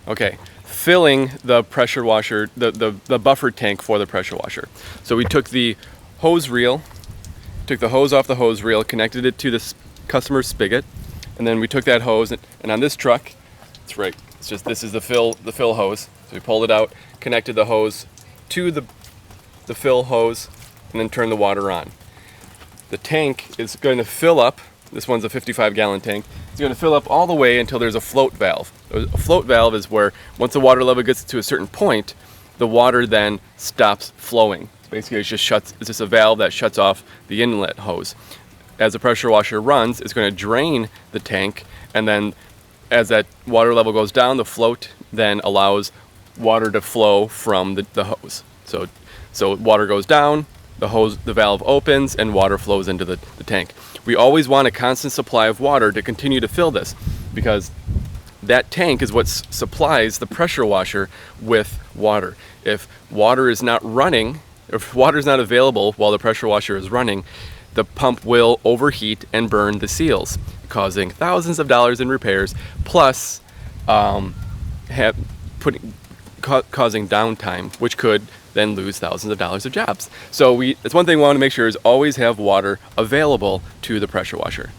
Okay, filling the pressure washer, the buffer tank for the pressure washer. So we took the hose reel, took the hose off the hose reel, connected it to the customer's spigot, and then we took that hose, and on this truck, this is the fill hose. So we pulled it out, connected the hose to the fill hose, and then turned the water on. The tank is going to fill up. This one's a 55-gallon tank. It's going to fill up all the way until there's a float valve. A float valve is where once the water level gets to a certain point, the water then stops flowing. So basically, it's just a valve that shuts off the inlet hose. As the pressure washer runs, it's going to drain the tank, and then as that water level goes down, the float then allows water to flow from the hose. So water goes down, the valve opens, and water flows into the tank. We always want a constant supply of water to continue to fill this, because that tank is what supplies the pressure washer with water. If water is not running, if water is not available while the pressure washer is running, the pump will overheat and burn the seals, causing thousands of dollars in repairs, plus causing downtime, which could then lose thousands of dollars of jobs. So it's one thing we want to make sure is always have water available to the pressure washer.